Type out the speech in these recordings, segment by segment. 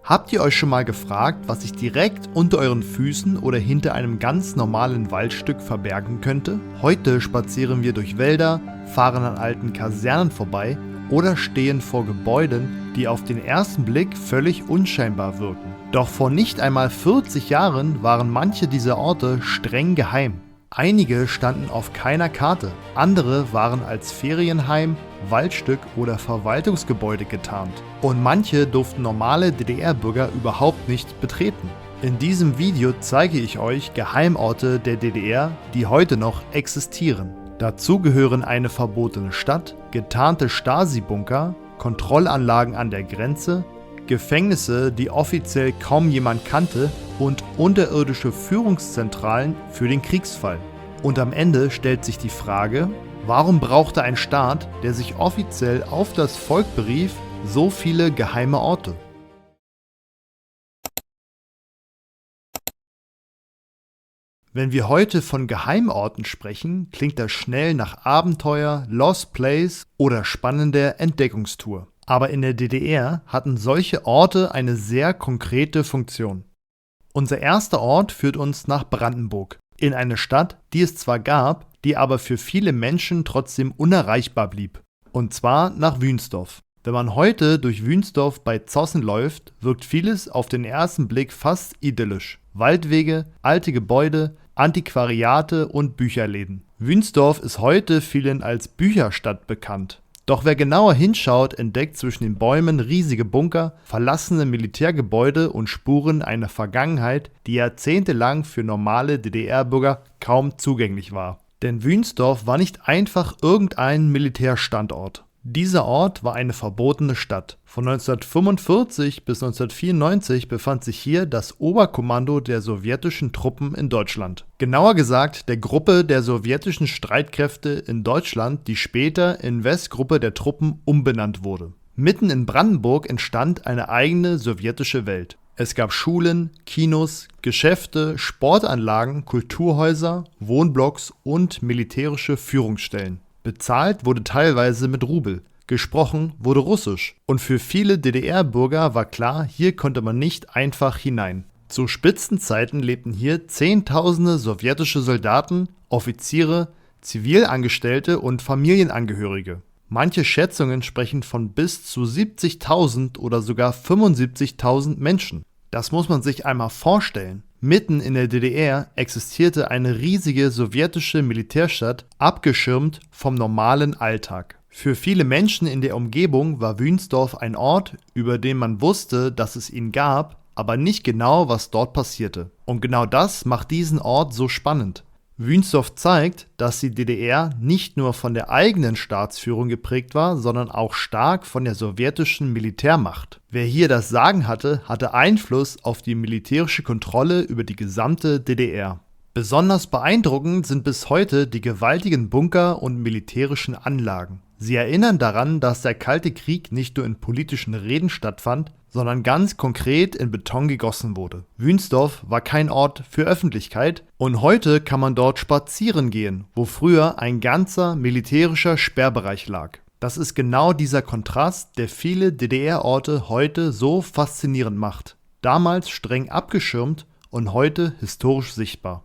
Habt ihr euch schon mal gefragt, was sich direkt unter euren Füßen oder hinter einem ganz normalen Waldstück verbergen könnte? Heute spazieren wir durch Wälder, fahren an alten Kasernen vorbei oder stehen vor Gebäuden, die auf den ersten Blick völlig unscheinbar wirken. Doch vor nicht einmal 40 Jahren waren manche dieser Orte streng geheim. Einige standen auf keiner Karte, andere waren als Ferienheim, Waldstück oder Verwaltungsgebäude getarnt. Und manche durften normale DDR-Bürger überhaupt nicht betreten. In diesem Video zeige ich euch Geheimorte der DDR, die heute noch existieren. Dazu gehören eine verbotene Stadt, getarnte Stasi-Bunker, Kontrollanlagen an der Grenze, Gefängnisse, die offiziell kaum jemand kannte und unterirdische Führungszentralen für den Kriegsfall. Und am Ende stellt sich die Frage, warum brauchte ein Staat, der sich offiziell auf das Volk berief, so viele geheime Orte? Wenn wir heute von Geheimorten sprechen, klingt das schnell nach Abenteuer, Lost Place oder spannender Entdeckungstour. Aber in der DDR hatten solche Orte eine sehr konkrete Funktion. Unser erster Ort führt uns nach Brandenburg, in eine Stadt, die es zwar gab, die aber für viele Menschen trotzdem unerreichbar blieb. Und zwar nach Wünsdorf. Wenn man heute durch Wünsdorf bei Zossen läuft, wirkt vieles auf den ersten Blick fast idyllisch. Waldwege, alte Gebäude, Antiquariate und Bücherläden. Wünsdorf ist heute vielen als Bücherstadt bekannt. Doch wer genauer hinschaut, entdeckt zwischen den Bäumen riesige Bunker, verlassene Militärgebäude und Spuren einer Vergangenheit, die jahrzehntelang für normale DDR-Bürger kaum zugänglich war. Denn Wünsdorf war nicht einfach irgendein Militärstandort. Dieser Ort war eine verbotene Stadt. Von 1945 bis 1994 befand sich hier das Oberkommando der sowjetischen Truppen in Deutschland. Genauer gesagt der Gruppe der sowjetischen Streitkräfte in Deutschland, die später in Westgruppe der Truppen umbenannt wurde. Mitten in Brandenburg entstand eine eigene sowjetische Welt. Es gab Schulen, Kinos, Geschäfte, Sportanlagen, Kulturhäuser, Wohnblocks und militärische Führungsstellen. Bezahlt wurde teilweise mit Rubel, gesprochen wurde Russisch und für viele DDR-Bürger war klar, hier konnte man nicht einfach hinein. Zu Spitzenzeiten lebten hier Zehntausende sowjetische Soldaten, Offiziere, Zivilangestellte und Familienangehörige. Manche Schätzungen sprechen von bis zu 70.000 oder sogar 75.000 Menschen. Das muss man sich einmal vorstellen. Mitten in der DDR existierte eine riesige sowjetische Militärstadt, abgeschirmt vom normalen Alltag. Für viele Menschen in der Umgebung war Wünsdorf ein Ort, über den man wusste, dass es ihn gab, aber nicht genau, was dort passierte. Und genau das macht diesen Ort so spannend. Wünsdorf zeigt, dass die DDR nicht nur von der eigenen Staatsführung geprägt war, sondern auch stark von der sowjetischen Militärmacht. Wer hier das Sagen hatte, hatte Einfluss auf die militärische Kontrolle über die gesamte DDR. Besonders beeindruckend sind bis heute die gewaltigen Bunker und militärischen Anlagen. Sie erinnern daran, dass der Kalte Krieg nicht nur in politischen Reden stattfand, sondern ganz konkret in Beton gegossen wurde. Wünsdorf war kein Ort für Öffentlichkeit und heute kann man dort spazieren gehen, wo früher ein ganzer militärischer Sperrbereich lag. Das ist genau dieser Kontrast, der viele DDR-Orte heute so faszinierend macht. Damals streng abgeschirmt und heute historisch sichtbar.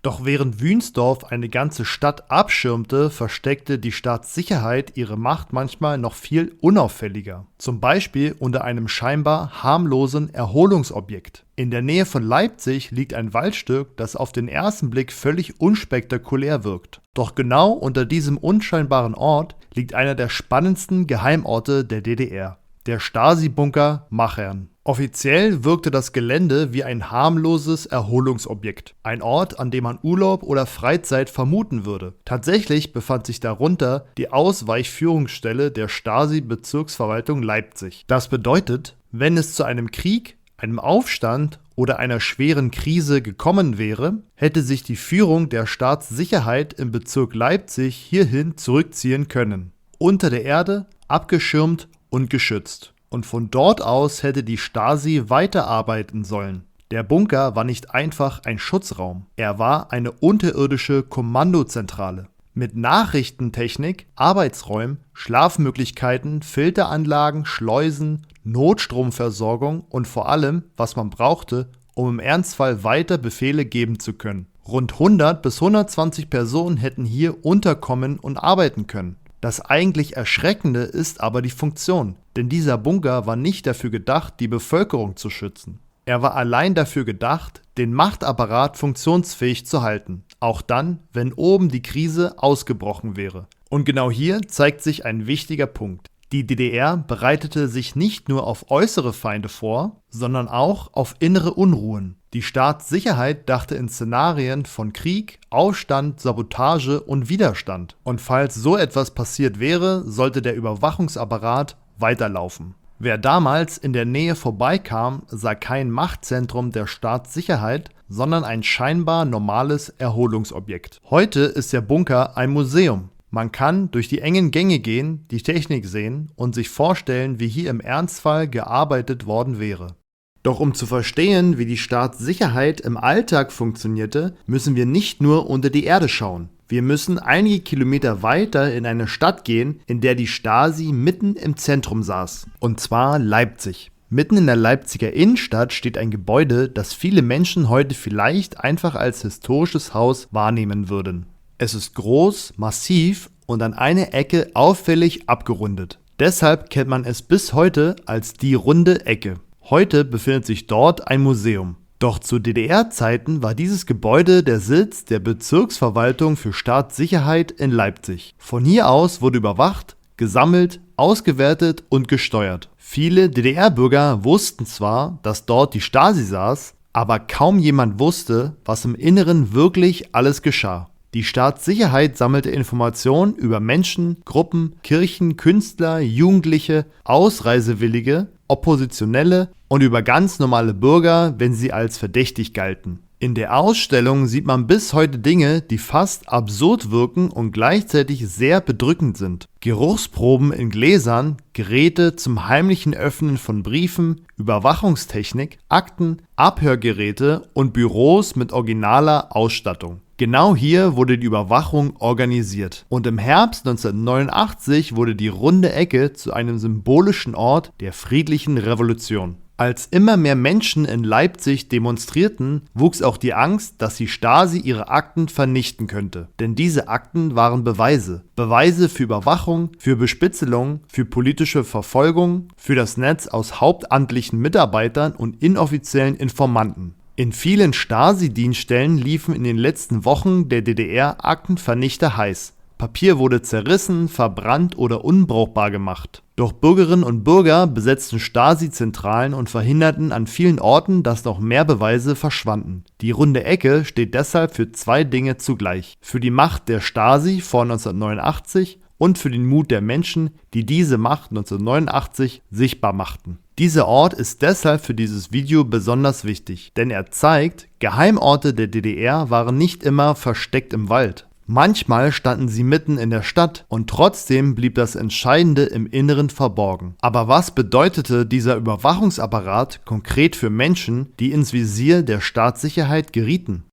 Doch während Wünsdorf eine ganze Stadt abschirmte, versteckte die Staatssicherheit ihre Macht manchmal noch viel unauffälliger. Zum Beispiel unter einem scheinbar harmlosen Erholungsobjekt. In der Nähe von Leipzig liegt ein Waldstück, das auf den ersten Blick völlig unspektakulär wirkt. Doch genau unter diesem unscheinbaren Ort liegt einer der spannendsten Geheimorte der DDR. Der Stasi-Bunker Machern. Offiziell wirkte das Gelände wie ein harmloses Erholungsobjekt. Ein Ort, an dem man Urlaub oder Freizeit vermuten würde. Tatsächlich befand sich darunter die Ausweichführungsstelle der Stasi-Bezirksverwaltung Leipzig. Das bedeutet, wenn es zu einem Krieg, einem Aufstand oder einer schweren Krise gekommen wäre, hätte sich die Führung der Staatssicherheit im Bezirk Leipzig hierhin zurückziehen können. Unter der Erde, abgeschirmt und geschützt. Und von dort aus hätte die Stasi weiterarbeiten sollen. Der Bunker war nicht einfach ein Schutzraum, er war eine unterirdische Kommandozentrale. Mit Nachrichtentechnik, Arbeitsräumen, Schlafmöglichkeiten, Filteranlagen, Schleusen, Notstromversorgung und vor allem, was man brauchte, um im Ernstfall weiter Befehle geben zu können. Rund 100 bis 120 Personen hätten hier unterkommen und arbeiten können. Das eigentlich Erschreckende ist aber die Funktion, denn dieser Bunker war nicht dafür gedacht, die Bevölkerung zu schützen. Er war allein dafür gedacht, den Machtapparat funktionsfähig zu halten, auch dann, wenn oben die Krise ausgebrochen wäre. Und genau hier zeigt sich ein wichtiger Punkt. Die DDR bereitete sich nicht nur auf äußere Feinde vor, sondern auch auf innere Unruhen. Die Staatssicherheit dachte in Szenarien von Krieg, Aufstand, Sabotage und Widerstand. Und falls so etwas passiert wäre, sollte der Überwachungsapparat weiterlaufen. Wer damals in der Nähe vorbeikam, sah kein Machtzentrum der Staatssicherheit, sondern ein scheinbar normales Erholungsobjekt. Heute ist der Bunker ein Museum. Man kann durch die engen Gänge gehen, die Technik sehen und sich vorstellen, wie hier im Ernstfall gearbeitet worden wäre. Doch um zu verstehen, wie die Staatssicherheit im Alltag funktionierte, müssen wir nicht nur unter die Erde schauen. Wir müssen einige Kilometer weiter in eine Stadt gehen, in der die Stasi mitten im Zentrum saß. Und zwar Leipzig. Mitten in der Leipziger Innenstadt steht ein Gebäude, das viele Menschen heute vielleicht einfach als historisches Haus wahrnehmen würden. Es ist groß, massiv und an einer Ecke auffällig abgerundet. Deshalb kennt man es bis heute als die runde Ecke. Heute befindet sich dort ein Museum. Doch zu DDR-Zeiten war dieses Gebäude der Sitz der Bezirksverwaltung für Staatssicherheit in Leipzig. Von hier aus wurde überwacht, gesammelt, ausgewertet und gesteuert. Viele DDR-Bürger wussten zwar, dass dort die Stasi saß, aber kaum jemand wusste, was im Inneren wirklich alles geschah. Die Staatssicherheit sammelte Informationen über Menschen, Gruppen, Kirchen, Künstler, Jugendliche, Ausreisewillige, Oppositionelle und über ganz normale Bürger, wenn sie als verdächtig galten. In der Ausstellung sieht man bis heute Dinge, die fast absurd wirken und gleichzeitig sehr bedrückend sind. Geruchsproben in Gläsern, Geräte zum heimlichen Öffnen von Briefen, Überwachungstechnik, Akten, Abhörgeräte und Büros mit originaler Ausstattung. Genau hier wurde die Überwachung organisiert. Und im Herbst 1989 wurde die runde Ecke zu einem symbolischen Ort der friedlichen Revolution. Als immer mehr Menschen in Leipzig demonstrierten, wuchs auch die Angst, dass die Stasi ihre Akten vernichten könnte. Denn diese Akten waren Beweise. Beweise für Überwachung, für Bespitzelung, für politische Verfolgung, für das Netz aus hauptamtlichen Mitarbeitern und inoffiziellen Informanten. In vielen Stasi-Dienststellen liefen in den letzten Wochen der DDR Aktenvernichter heiß. Papier wurde zerrissen, verbrannt oder unbrauchbar gemacht. Doch Bürgerinnen und Bürger besetzten Stasi-Zentralen und verhinderten an vielen Orten, dass noch mehr Beweise verschwanden. Die runde Ecke steht deshalb für zwei Dinge zugleich: für die Macht der Stasi vor 1989 und für den Mut der Menschen, die diese Macht 1989 sichtbar machten. Dieser Ort ist deshalb für dieses Video besonders wichtig, denn er zeigt, Geheimorte der DDR waren nicht immer versteckt im Wald. Manchmal standen sie mitten in der Stadt und trotzdem blieb das Entscheidende im Inneren verborgen. Aber was bedeutete dieser Überwachungsapparat konkret für Menschen, die ins Visier der Staatssicherheit gerieten?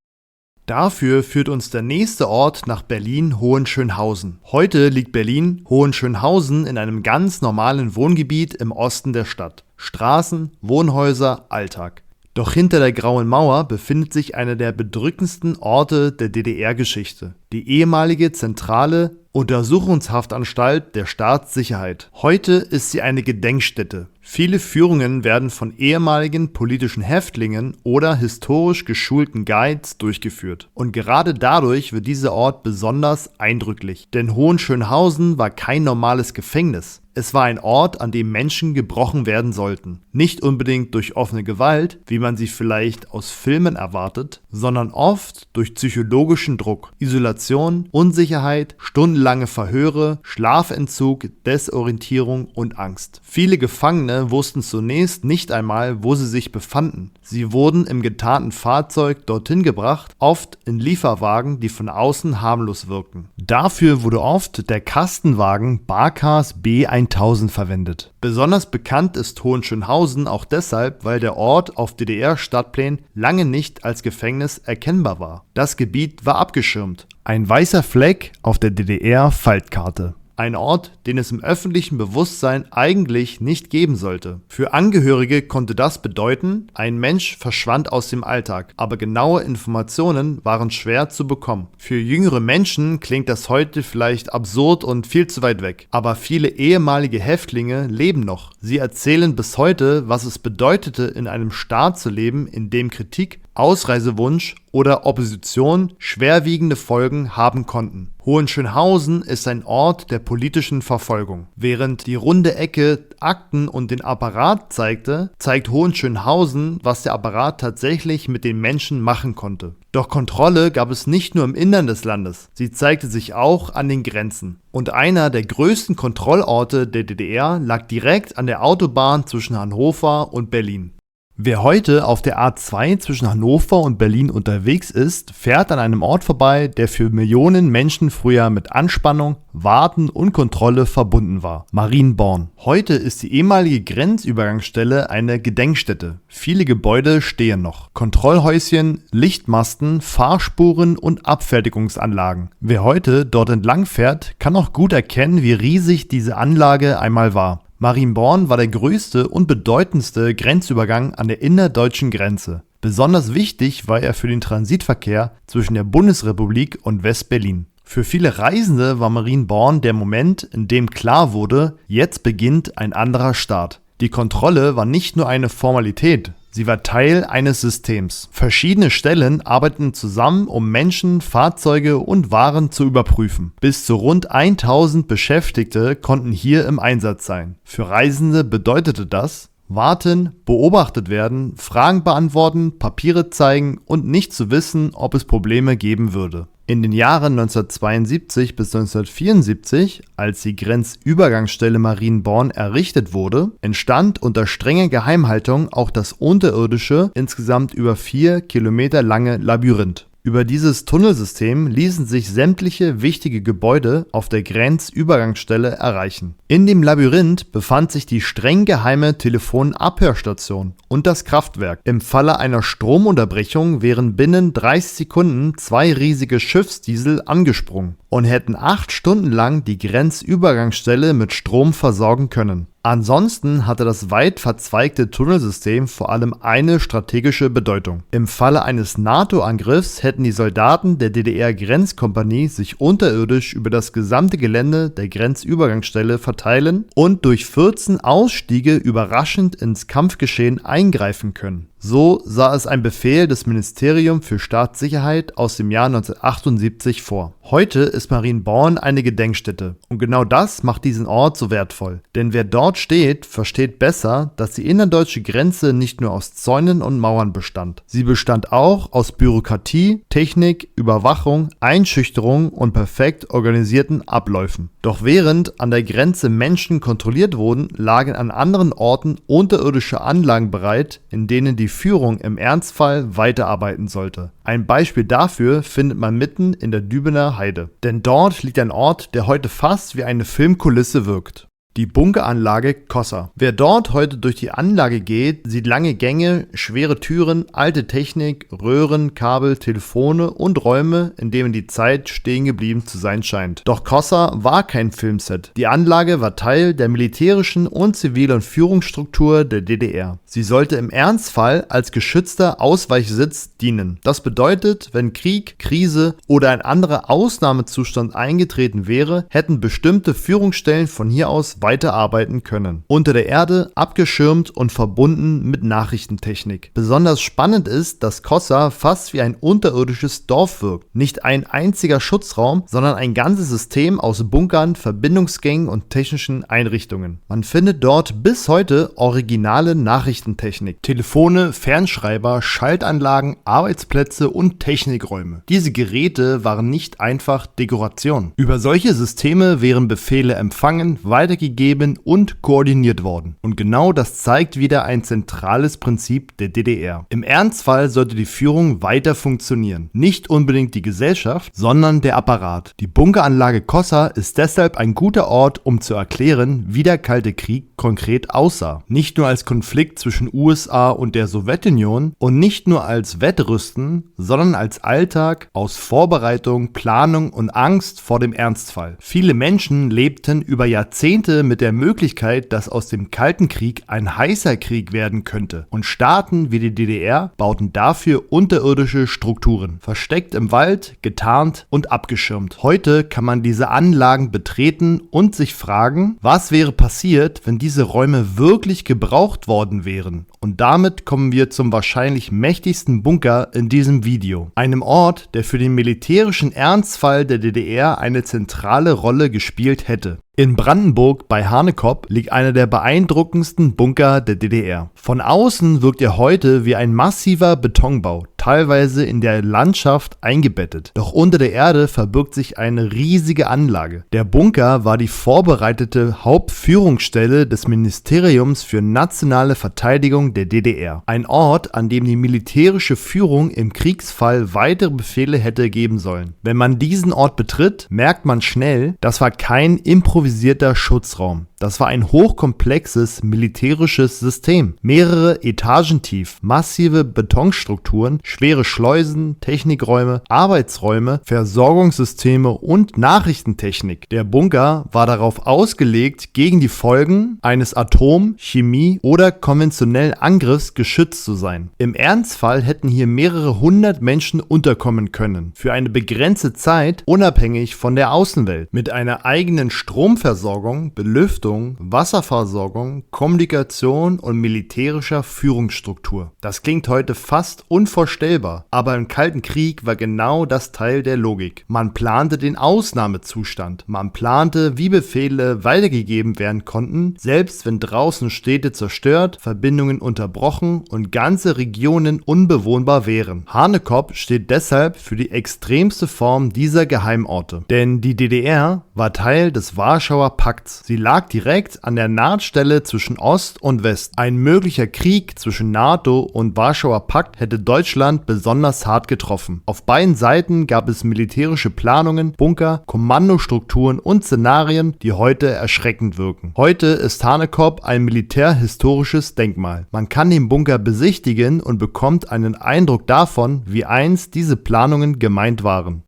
Dafür führt uns der nächste Ort nach Berlin-Hohenschönhausen. Heute liegt Berlin-Hohenschönhausen in einem ganz normalen Wohngebiet im Osten der Stadt. Straßen, Wohnhäuser, Alltag. Doch hinter der Grauen Mauer befindet sich einer der bedrückendsten Orte der DDR-Geschichte: die ehemalige zentrale Untersuchungshaftanstalt der Staatssicherheit. Heute ist sie eine Gedenkstätte. Viele Führungen werden von ehemaligen politischen Häftlingen oder historisch geschulten Guides durchgeführt. Und gerade dadurch wird dieser Ort besonders eindrücklich. Denn Hohenschönhausen war kein normales Gefängnis. Es war ein Ort, an dem Menschen gebrochen werden sollten. Nicht unbedingt durch offene Gewalt, wie man sie vielleicht aus Filmen erwartet, sondern oft durch psychologischen Druck, Isolation, Unsicherheit, stundenlange Verhöre, Schlafentzug, Desorientierung und Angst. Viele Gefangene wussten zunächst nicht einmal, wo sie sich befanden. Sie wurden im getarnten Fahrzeug dorthin gebracht, oft in Lieferwagen, die von außen harmlos wirkten. Dafür wurde oft der Kastenwagen Barkas B1000 verwendet. Besonders bekannt ist Hohenschönhausen auch deshalb, weil der Ort auf DDR-Stadtplänen lange nicht als Gefängnis erkennbar war. Das Gebiet war abgeschirmt. Ein weißer Fleck auf der DDR-Faltkarte. Ein Ort, den es im öffentlichen Bewusstsein eigentlich nicht geben sollte. Für Angehörige konnte das bedeuten, ein Mensch verschwand aus dem Alltag, aber genaue Informationen waren schwer zu bekommen. Für jüngere Menschen klingt das heute vielleicht absurd und viel zu weit weg, aber viele ehemalige Häftlinge leben noch. Sie erzählen bis heute, was es bedeutete, in einem Staat zu leben, in dem Kritik, Ausreisewunsch oder Opposition schwerwiegende Folgen haben konnten. Hohenschönhausen ist ein Ort der politischen Verfolgung. Während die runde Ecke Akten und den Apparat zeigte, zeigt Hohenschönhausen, was der Apparat tatsächlich mit den Menschen machen konnte. Doch Kontrolle gab es nicht nur im Innern des Landes, sie zeigte sich auch an den Grenzen. Und einer der größten Kontrollorte der DDR lag direkt an der Autobahn zwischen Hannover und Berlin. Wer heute auf der A2 zwischen Hannover und Berlin unterwegs ist, fährt an einem Ort vorbei, der für Millionen Menschen früher mit Anspannung, Warten und Kontrolle verbunden war: Marienborn. Heute ist die ehemalige Grenzübergangsstelle eine Gedenkstätte. Viele Gebäude stehen noch. Kontrollhäuschen, Lichtmasten, Fahrspuren und Abfertigungsanlagen. Wer heute dort entlang fährt, kann auch gut erkennen, wie riesig diese Anlage einmal war. Marienborn war der größte und bedeutendste Grenzübergang an der innerdeutschen Grenze. Besonders wichtig war er für den Transitverkehr zwischen der Bundesrepublik und West-Berlin. Für viele Reisende war Marienborn der Moment, in dem klar wurde, jetzt beginnt ein anderer Start. Die Kontrolle war nicht nur eine Formalität, sie war Teil eines Systems. Verschiedene Stellen arbeiteten zusammen, um Menschen, Fahrzeuge und Waren zu überprüfen. Bis zu rund 1000 Beschäftigte konnten hier im Einsatz sein. Für Reisende bedeutete das: warten, beobachtet werden, Fragen beantworten, Papiere zeigen und nicht zu wissen, ob es Probleme geben würde. In den Jahren 1972 bis 1974, als die Grenzübergangsstelle Marienborn errichtet wurde, entstand unter strenger Geheimhaltung auch das unterirdische, insgesamt über 4 Kilometer lange Labyrinth. Über dieses Tunnelsystem ließen sich sämtliche wichtige Gebäude auf der Grenzübergangsstelle erreichen. In dem Labyrinth befand sich die streng geheime Telefonabhörstation und das Kraftwerk. Im Falle einer Stromunterbrechung wären binnen 30 Sekunden 2 riesige Schiffsdiesel angesprungen und hätten 8 Stunden lang die Grenzübergangsstelle mit Strom versorgen können. Ansonsten hatte das weit verzweigte Tunnelsystem vor allem eine strategische Bedeutung. Im Falle eines NATO-Angriffs hätten die Soldaten der DDR-Grenzkompanie sich unterirdisch über das gesamte Gelände der Grenzübergangsstelle verteilen und durch 14 Ausstiege überraschend ins Kampfgeschehen eingreifen können. So sah es ein Befehl des Ministeriums für Staatssicherheit aus dem Jahr 1978 vor. Heute ist Marienborn eine Gedenkstätte und genau das macht diesen Ort so wertvoll. Denn wer dort steht, versteht besser, dass die innerdeutsche Grenze nicht nur aus Zäunen und Mauern bestand. Sie bestand auch aus Bürokratie, Technik, Überwachung, Einschüchterung und perfekt organisierten Abläufen. Doch während an der Grenze Menschen kontrolliert wurden, lagen an anderen Orten unterirdische Anlagen bereit, in denen die Führung im Ernstfall weiterarbeiten sollte. Ein Beispiel dafür findet man mitten in der Dübener Heide. Denn dort liegt ein Ort, der heute fast wie eine Filmkulisse wirkt. Die Bunkeranlage Cossa. Wer dort heute durch die Anlage geht, sieht lange Gänge, schwere Türen, alte Technik, Röhren, Kabel, Telefone und Räume, in denen die Zeit stehen geblieben zu sein scheint. Doch Cossa war kein Filmset. Die Anlage war Teil der militärischen und zivilen Führungsstruktur der DDR. Sie sollte im Ernstfall als geschützter Ausweichsitz dienen. Das bedeutet, wenn Krieg, Krise oder ein anderer Ausnahmezustand eingetreten wäre, hätten bestimmte Führungsstellen von hier aus weiterarbeiten können. Unter der Erde, abgeschirmt und verbunden mit Nachrichtentechnik. Besonders spannend ist, dass Cossa fast wie ein unterirdisches Dorf wirkt. Nicht ein einziger Schutzraum, sondern ein ganzes System aus Bunkern, Verbindungsgängen und technischen Einrichtungen. Man findet dort bis heute originale Nachrichtentechnik. Telefone, Fernschreiber, Schaltanlagen, Arbeitsplätze und Technikräume. Diese Geräte waren nicht einfach Dekoration. Über solche Systeme wären Befehle empfangen, weitergegeben weitergegeben und koordiniert worden. Und genau das zeigt wieder ein zentrales Prinzip der DDR. Im Ernstfall sollte die Führung weiter funktionieren. Nicht unbedingt die Gesellschaft, sondern der Apparat. Die Bunkeranlage Kossa ist deshalb ein guter Ort, um zu erklären, wie der Kalte Krieg konkret aussah. Nicht nur als Konflikt zwischen USA und der Sowjetunion und nicht nur als Wettrüsten, sondern als Alltag aus Vorbereitung, Planung und Angst vor dem Ernstfall. Viele Menschen lebten über Jahrzehnte mit der Möglichkeit, dass aus dem Kalten Krieg ein heißer Krieg werden könnte. Und Staaten wie die DDR bauten dafür unterirdische Strukturen. Versteckt im Wald, getarnt und abgeschirmt. Heute kann man diese Anlagen betreten und sich fragen, was wäre passiert, wenn diese Räume wirklich gebraucht worden wären. Und damit kommen wir zum wahrscheinlich mächtigsten Bunker in diesem Video. Einem Ort, der für den militärischen Ernstfall der DDR eine zentrale Rolle gespielt hätte. In Brandenburg bei Hanekopp liegt einer der beeindruckendsten Bunker der DDR. Von außen wirkt er heute wie ein massiver Betonbau, teilweise in der Landschaft eingebettet. Doch unter der Erde verbirgt sich eine riesige Anlage. Der Bunker war die vorbereitete Hauptführungsstelle des Ministeriums für nationale Verteidigung der DDR. Ein Ort, an dem die militärische Führung im Kriegsfall weitere Befehle hätte geben sollen. Wenn man diesen Ort betritt, merkt man schnell, das war kein improvisierter Schutzraum. Das war ein hochkomplexes militärisches System. Mehrere Etagen tief, massive Betonstrukturen, schwere Schleusen, Technikräume, Arbeitsräume, Versorgungssysteme und Nachrichtentechnik. Der Bunker war darauf ausgelegt, gegen die Folgen eines Atom-, Chemie- oder konventionellen Angriffs geschützt zu sein. Im Ernstfall hätten hier mehrere hundert Menschen unterkommen können. Für eine begrenzte Zeit, unabhängig von der Außenwelt. Mit einer eigenen Stromversorgung, Belüftung, Wasserversorgung, Kommunikation und militärischer Führungsstruktur. Das klingt heute fast unvorstellbar, aber im Kalten Krieg war genau das Teil der Logik. Man plante den Ausnahmezustand. Man plante, wie Befehle weitergegeben werden konnten, selbst wenn draußen Städte zerstört, Verbindungen unterbrochen und ganze Regionen unbewohnbar wären. Hanekopp steht deshalb für die extremste Form dieser Geheimorte. Denn die DDR war Teil des Warschauer Pakts. Sie lag direkt an der Nahtstelle zwischen Ost und West. Ein möglicher Krieg zwischen NATO und Warschauer Pakt hätte Deutschland besonders hart getroffen. Auf beiden Seiten gab es militärische Planungen, Bunker, Kommandostrukturen und Szenarien, die heute erschreckend wirken. Heute ist Hanekopp ein militärhistorisches Denkmal. Man kann den Bunker besichtigen und bekommt einen Eindruck davon, wie einst diese Planungen gemeint waren.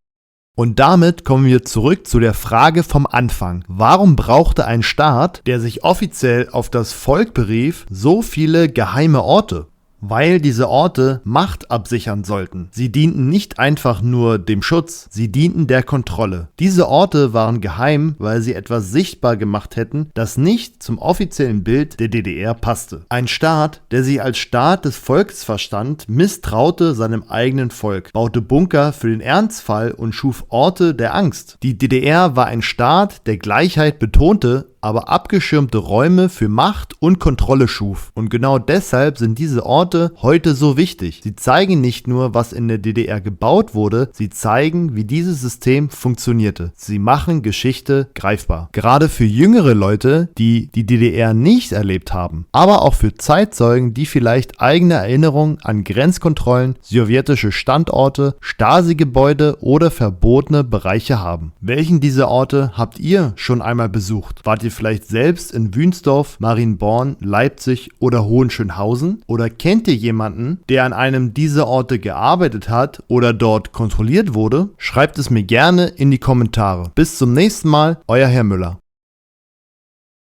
Und damit kommen wir zurück zu der Frage vom Anfang. Warum brauchte ein Staat, der sich offiziell auf das Volk berief, so viele geheime Orte? Weil diese Orte Macht absichern sollten. Sie dienten nicht einfach nur dem Schutz, sie dienten der Kontrolle. Diese Orte waren geheim, weil sie etwas sichtbar gemacht hätten, das nicht zum offiziellen Bild der DDR passte. Ein Staat, der sich als Staat des Volkes verstand, misstraute seinem eigenen Volk, baute Bunker für den Ernstfall und schuf Orte der Angst. Die DDR war ein Staat, der Gleichheit betonte, aber abgeschirmte Räume für Macht und Kontrolle schuf. Und genau deshalb sind diese Orte heute so wichtig. Sie zeigen nicht nur, was in der DDR gebaut wurde, sie zeigen, wie dieses System funktionierte. Sie machen Geschichte greifbar. Gerade für jüngere Leute, die die DDR nicht erlebt haben, aber auch für Zeitzeugen, die vielleicht eigene Erinnerungen an Grenzkontrollen, sowjetische Standorte, Stasi-Gebäude oder verbotene Bereiche haben. Welchen dieser Orte habt ihr schon einmal besucht? Wart ihr vielleicht selbst in Wünsdorf, Marienborn, Leipzig oder Hohenschönhausen? Oder kennt ihr jemanden, der an einem dieser Orte gearbeitet hat oder dort kontrolliert wurde? Schreibt es mir gerne in die Kommentare. Bis zum nächsten Mal, euer Herr Müller.